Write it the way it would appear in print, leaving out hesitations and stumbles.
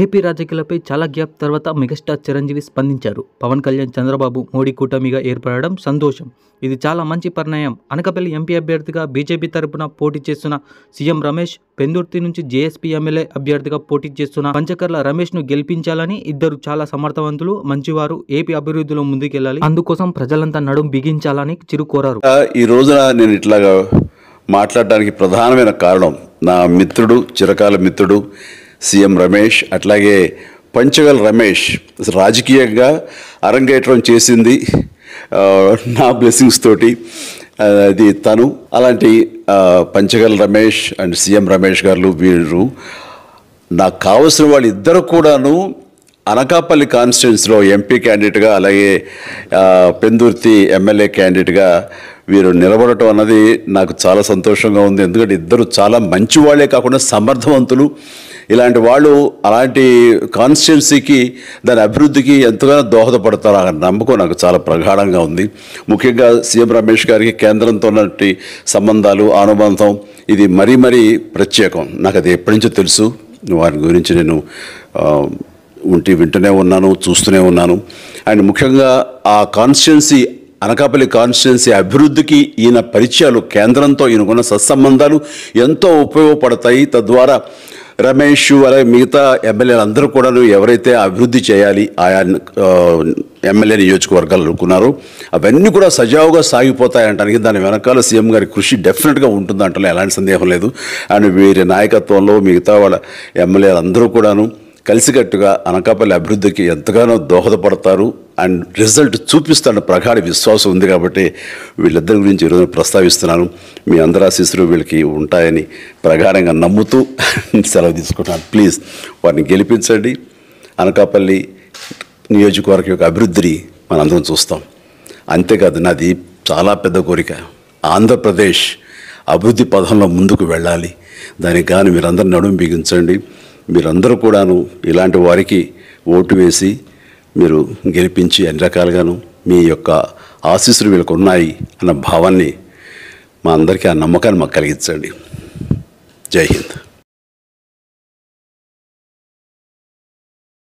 AP రాజకీయాలపై చాలా gap తర్వాత మెగాస్టార్ చిరంజీవి స్పందించారు. పవన్ కళ్యాణ్, చంద్రబాబు, మోడీ కూటమిగా ఏర్పడడం సంతోషం. ఇది చాలా మంచి పరిణామం. అనకాపల్లి ఎంపీ అభ్యర్థిగా బీజేపీ తరపున పోటీ చేస్తున్న సీఎం రమేష్, పెందుర్తి నుంచి జేఎస్పీ ఎమ్మెల్యే అభ్యర్థిగా పోటీ చేస్తున్న పంచకర్ల రమేష్ను గెలిపించాలని, ఇద్దరు చాలా సమర్థవంతులు, మంచివారు, ఏపీ అభివృద్ధిలో ముందుకెళ్లాలి, అందుకోసం ప్రజలంతా నడుం బిగించాలని చిరు కోరారు. ఈ రోజున నేను ఇట్లాగా మాట్లాడడానికి ప్రధానమైన కారణం నా మిత్రుడు, చిరకాల మిత్రుడు సీఎం రమేష్, అట్లాగే పంచగల్ రమేష్ రాజకీయంగా అరంగేట్రం చేసింది నా బ్లెస్సింగ్స్ తోటి. అది తను అలాంటి పంచగల్ రమేష్ అండ్ సీఎం రమేష్ గారు వీరు నాకు కావలసిన వాళ్ళు ఇద్దరు కూడాను అనకాపల్లి కాన్స్టిట్యున్సీలో ఎంపీ క్యాండిడేట్గా, అలాగే పెందుర్తి ఎమ్మెల్యే క్యాండిడేట్గా వీరు నిలబడటం అన్నది నాకు చాలా సంతోషంగా ఉంది. ఎందుకంటే ఇద్దరు చాలా మంచి వాళ్ళే కాకుండా సమర్థవంతులు. ఇలాంటి వాళ్ళు అలాంటి కాన్స్టిట్యున్సీకి, దాని అభివృద్ధికి ఎంతగానో దోహదపడతారు అన్న నమ్మకం నాకు చాలా ప్రగాఢంగా ఉంది. ముఖ్యంగా సీఎం రమేష్ గారికి కేంద్రంతో ఉన్నటువంటి సంబంధాలు, అనుబంధం ఇది మరీ మరీ ప్రత్యేకం. నాకు అది ఎప్పటి నుంచో తెలుసు. వారి గురించి నేను వింటూనే ఉన్నాను, చూస్తూనే ఉన్నాను. అండ్ ముఖ్యంగా ఆ కాన్స్టిట్యున్సీ, అనకాపల్లి కాన్స్టిట్యున్సీ అభివృద్ధికి ఈయన పరిచయాలు, కేంద్రంతో ఈయనకున్న సత్సంబంధాలు ఎంతో ఉపయోగపడతాయి. తద్వారా రమేష్ అలాగే మిగతా ఎమ్మెల్యేలు అందరూ కూడా ఎవరైతే అభివృద్ధి చేయాలి ఆయా ఎమ్మెల్యే నియోజకవర్గాలు అనుకున్నారో అవన్నీ కూడా సజావుగా సాగిపోతాయంటానికి దాని వెనకాల సీఎం గారి కృషి డెఫినెట్గా ఉంటుందంటే ఎలాంటి సందేహం లేదు. అండ్ వీరి నాయకత్వంలో మిగతా వాళ్ళ ఎమ్మెల్యేలు అందరూ కూడాను కలిసికట్టుగా అనకాపల్లి అభివృద్ధికి ఎంతగానో దోహదపడతారు అండ్ రిజల్ట్ చూపిస్తాను ప్రగాఢ విశ్వాసం ఉంది. కాబట్టి వీళ్ళిద్దరి గురించి ఈరోజు ప్రస్తావిస్తున్నాను. మీ అందరి ఆశీస్సులు వీళ్ళకి ఉంటాయని ప్రగాఢంగా నమ్ముతూ సెలవు తీసుకుంటాను. ప్లీజ్ వారిని గెలిపించండి. అనకాపల్లి నియోజకవర్గం యొక్క అభివృద్ధిని మనందరం చూస్తాం. అంతేకాదు, నాది చాలా పెద్ద కోరిక, ఆంధ్రప్రదేశ్ అభివృద్ధి పథంలో ముందుకు వెళ్ళాలి. దానికి కానీ మీరందరూ నడుము బిగించండి. మీరందరూ కూడాను ఇలాంటి వారికి ఓటు వేసి మీరు గెలిపించి అన్ని రకాలుగాను మీ యొక్క ఆశీస్సులు వీళ్ళకు ఉన్నాయి అన్న భావాన్ని మా అందరికీ, ఆ నమ్మకాన్ని మాకు కలిగించండి. జై హింద్.